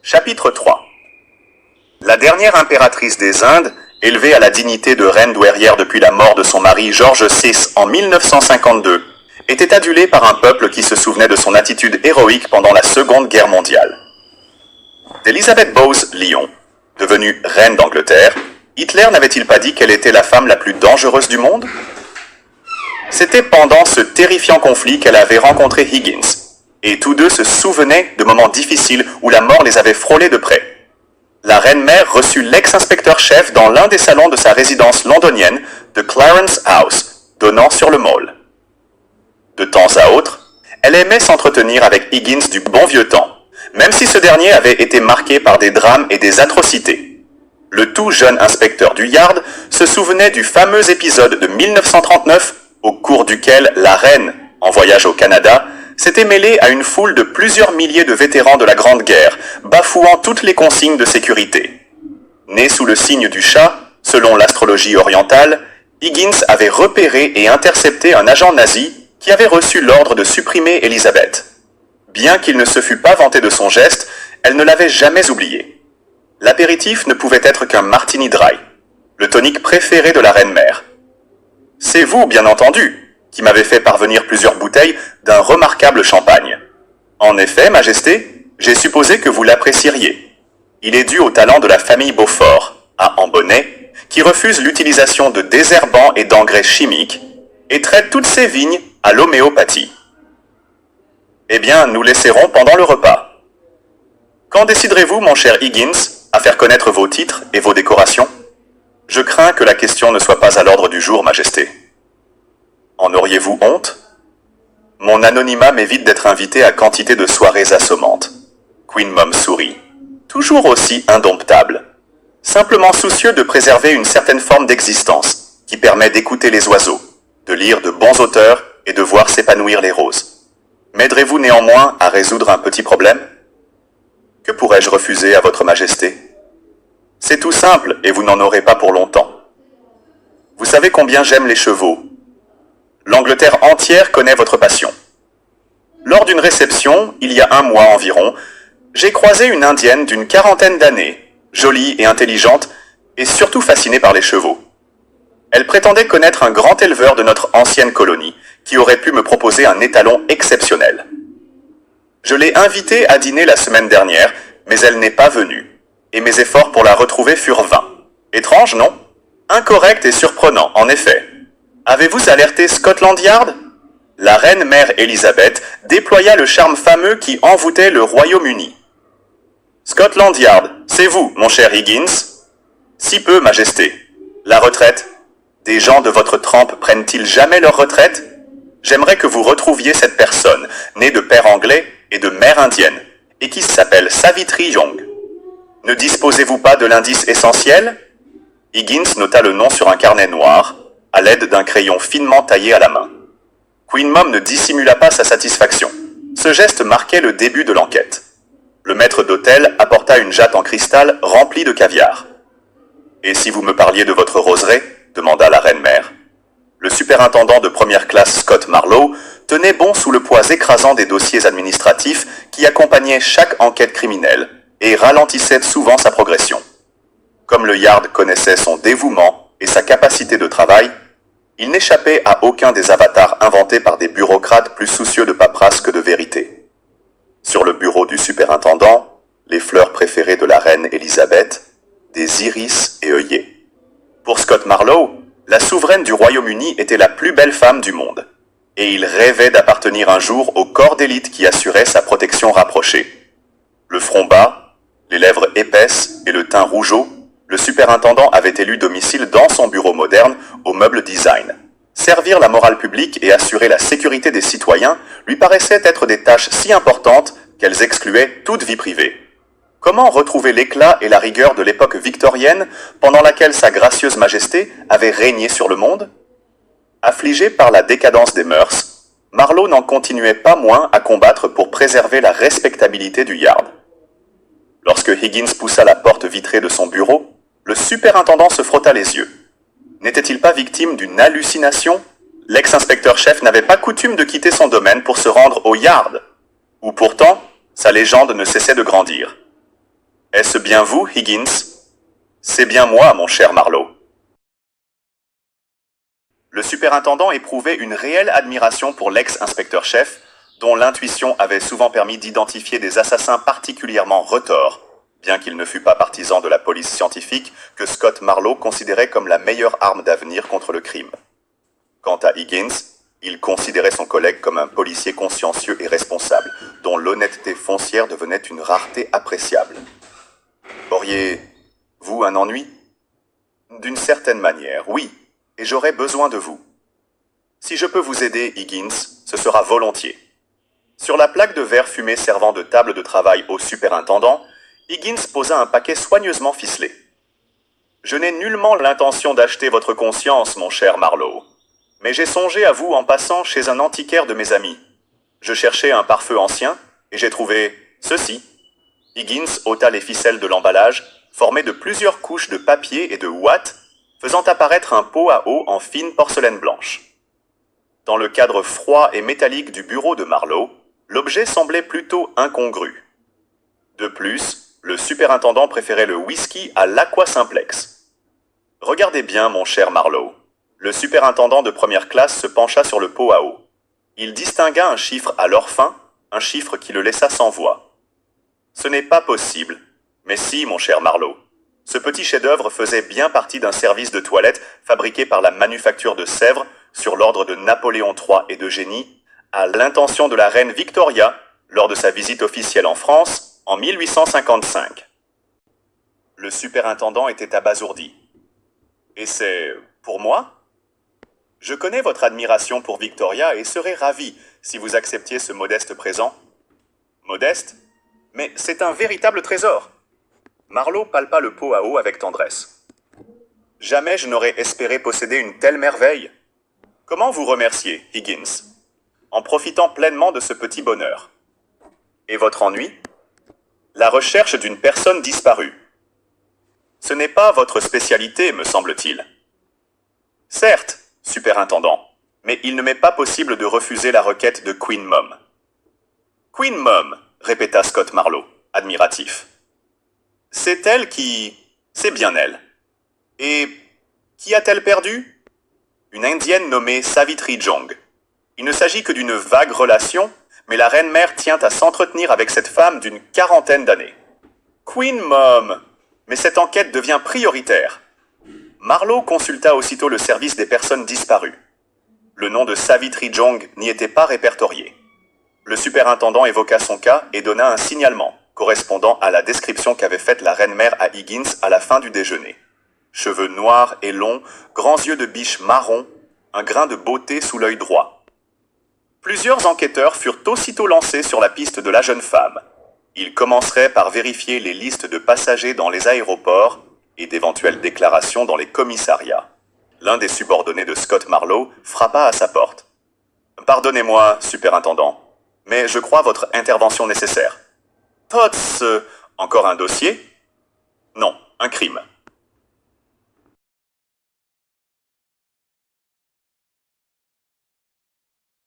Chapitre 3. La dernière impératrice des Indes, élevée à la dignité de reine douairière depuis la mort de son mari George VI en 1952, était adulée par un peuple qui se souvenait de son attitude héroïque pendant la Seconde Guerre mondiale. D'Elizabeth Bowes Lyon, devenue reine d'Angleterre, Hitler n'avait-il pas dit qu'elle était la femme la plus dangereuse du monde? C'était pendant ce terrifiant conflit qu'elle avait rencontré Higgins, et tous deux se souvenaient de moments difficiles où la mort les avait frôlés de près. La reine-mère reçut l'ex-inspecteur-chef dans l'un des salons de sa résidence londonienne de Clarence House, donnant sur le Mall. De temps à autre, elle aimait s'entretenir avec Higgins du bon vieux temps, même si ce dernier avait été marqué par des drames et des atrocités. Le tout jeune inspecteur du Yard se souvenait du fameux épisode de 1939 au cours duquel la reine, en voyage au Canada, s'était mêlée à une foule de plusieurs milliers de vétérans de la Grande Guerre, bafouant toutes les consignes de sécurité. Né sous le signe du chat, selon l'astrologie orientale, Higgins avait repéré et intercepté un agent nazi qui avait reçu l'ordre de supprimer Elizabeth. Bien qu'il ne se fût pas vanté de son geste, elle ne l'avait jamais oublié. L'apéritif ne pouvait être qu'un martini dry, le tonique préféré de la reine-mère. C'est vous, bien entendu, qui m'avez fait parvenir plusieurs bouteilles d'un remarquable champagne. En effet, Majesté, j'ai supposé que vous l'apprécieriez. Il est dû au talent de la famille Beaufort, à Ambonnet, qui refuse l'utilisation de désherbants et d'engrais chimiques, et traite toutes ses vignes à l'homéopathie. Eh bien, nous laisserons pendant le repas. Quand déciderez-vous, mon cher Higgins, à faire connaître vos titres et vos décorations? Je crains que la question ne soit pas à l'ordre du jour, Majesté. En auriez-vous honte? Mon anonymat m'évite d'être invité à quantité de soirées assommantes. Queen Mum sourit. Toujours aussi indomptable. Simplement soucieux de préserver une certaine forme d'existence, qui permet d'écouter les oiseaux, de lire de bons auteurs et de voir s'épanouir les roses. M'aiderez-vous néanmoins à résoudre un petit problème? Que pourrais-je refuser à votre Majesté? C'est tout simple et vous n'en aurez pas pour longtemps. Vous savez combien j'aime les chevaux. L'Angleterre entière connaît votre passion. Lors d'une réception, il y a un mois environ, j'ai croisé une Indienne d'une quarantaine d'années, jolie et intelligente, et surtout fascinée par les chevaux. Elle prétendait connaître un grand éleveur de notre ancienne colonie, qui aurait pu me proposer un étalon exceptionnel. Je l'ai invitée à dîner la semaine dernière, mais elle n'est pas venue, et mes efforts pour la retrouver furent vains. Étrange, non? Incorrect et surprenant, en effet. Avez-vous alerté Scotland Yard? La reine-mère Elizabeth déploya le charme fameux qui envoûtait le Royaume-Uni. Scotland Yard, c'est vous, mon cher Higgins? Si peu, Majesté. La retraite? Des gens de votre trempe prennent-ils jamais leur retraite? J'aimerais que vous retrouviez cette personne, née de père anglais et de mère indienne, et qui s'appelle Savitri Young. Ne disposez-vous pas de l'indice essentiel? Higgins nota le nom sur un carnet noir, à l'aide d'un crayon finement taillé à la main. Queen Mum ne dissimula pas sa satisfaction. Ce geste marquait le début de l'enquête. Le maître d'hôtel apporta une jatte en cristal remplie de caviar. « Et si vous me parliez de votre roseraie ?» demanda la reine-mère. Le superintendant de première classe Scott Marlowe tenait bon sous le poids écrasant des dossiers administratifs qui accompagnaient chaque enquête criminelle et ralentissaient souvent sa progression. Comme le Yard connaissait son dévouement et sa capacité de travail, il n'échappait à aucun des avatars inventés par des bureaucrates plus soucieux de paperasse que de vérité. Sur le bureau du superintendant, les fleurs préférées de la reine Elisabeth, des iris et œillets. Pour Scott Marlowe, la souveraine du Royaume-Uni était la plus belle femme du monde, et il rêvait d'appartenir un jour au corps d'élite qui assurait sa protection rapprochée. Le front bas, les lèvres épaisses et le teint rougeau, le superintendant avait élu domicile dans son bureau moderne au meuble design. Servir la morale publique et assurer la sécurité des citoyens lui paraissaient être des tâches si importantes qu'elles excluaient toute vie privée. Comment retrouver l'éclat et la rigueur de l'époque victorienne pendant laquelle sa gracieuse majesté avait régné sur le monde? Affligé par la décadence des mœurs, Marlowe n'en continuait pas moins à combattre pour préserver la respectabilité du Yard. Lorsque Higgins poussa la porte vitrée de son bureau, le superintendant se frotta les yeux. N'était-il pas victime d'une hallucination? L'ex-inspecteur-chef n'avait pas coutume de quitter son domaine pour se rendre au Yard, où pourtant, sa légende ne cessait de grandir. Est-ce bien vous, Higgins? C'est bien moi, mon cher Marlowe. Le superintendant éprouvait une réelle admiration pour l'ex-inspecteur-chef, dont l'intuition avait souvent permis d'identifier des assassins particulièrement retors, bien qu'il ne fût pas partisan de la police scientifique que Scott Marlowe considérait comme la meilleure arme d'avenir contre le crime. Quant à Higgins, il considérait son collègue comme un policier consciencieux et responsable, dont l'honnêteté foncière devenait une rareté appréciable. Auriez-vous un ennui? D'une certaine manière, oui, et j'aurai besoin de vous. Si je peux vous aider, Higgins, ce sera volontiers. Sur la plaque de verre fumé servant de table de travail au superintendant, Higgins posa un paquet soigneusement ficelé. « Je n'ai nullement l'intention d'acheter votre conscience, mon cher Marlowe, mais j'ai songé à vous en passant chez un antiquaire de mes amis. Je cherchais un pare-feu ancien, et j'ai trouvé ceci. » Higgins ôta les ficelles de l'emballage, formé de plusieurs couches de papier et de ouate, faisant apparaître un pot à eau en fine porcelaine blanche. Dans le cadre froid et métallique du bureau de Marlowe, l'objet semblait plutôt incongru. De plus, le superintendant préférait le whisky à l'Aqua Simplex. « Regardez bien, mon cher Marlowe. » Le superintendant de première classe se pencha sur le pot à eau. Il distingua un chiffre à l'or fin, un chiffre qui le laissa sans voix. « Ce n'est pas possible. Mais si, mon cher Marlowe. Ce petit chef-d'œuvre faisait bien partie d'un service de toilette fabriqué par la manufacture de Sèvres sur l'ordre de Napoléon III et d'Eugénie, à l'intention de la reine Victoria lors de sa visite officielle en France en 1855. Le superintendant était abasourdi. « Et c'est pour moi? Je connais votre admiration pour Victoria et serais ravi si vous acceptiez ce modeste présent. » Modeste? Mais c'est un véritable trésor. Marlowe palpa le pot à eau avec tendresse. « Jamais je n'aurais espéré posséder une telle merveille. Comment vous remercier, Higgins, en profitant pleinement de ce petit bonheur? Et votre ennui? La recherche d'une personne disparue. Ce n'est pas votre spécialité, me semble-t-il. Certes, superintendant, mais il ne m'est pas possible de refuser la requête de Queen Mom. Queen Mom, répéta Scott Marlowe, admiratif. C'est elle qui... C'est bien elle. Et qui a-t-elle perdu? Une indienne nommée Savitri Jong. Il ne s'agit que d'une vague relation, mais la reine-mère tient à s'entretenir avec cette femme d'une quarantaine d'années. Queen Mom! Mais cette enquête devient prioritaire. Marlowe consulta aussitôt le service des personnes disparues. Le nom de Savitri Jong n'y était pas répertorié. Le superintendant évoqua son cas et donna un signalement, correspondant à la description qu'avait faite la reine-mère à Higgins à la fin du déjeuner. Cheveux noirs et longs, grands yeux de biche marron, un grain de beauté sous l'œil droit. Plusieurs enquêteurs furent aussitôt lancés sur la piste de la jeune femme. Ils commenceraient par vérifier les listes de passagers dans les aéroports et d'éventuelles déclarations dans les commissariats. L'un des subordonnés de Scott Marlowe frappa à sa porte. « Pardonnez-moi, superintendant, mais je crois votre intervention nécessaire. »« Tots, encore un dossier ?»« Non, un crime.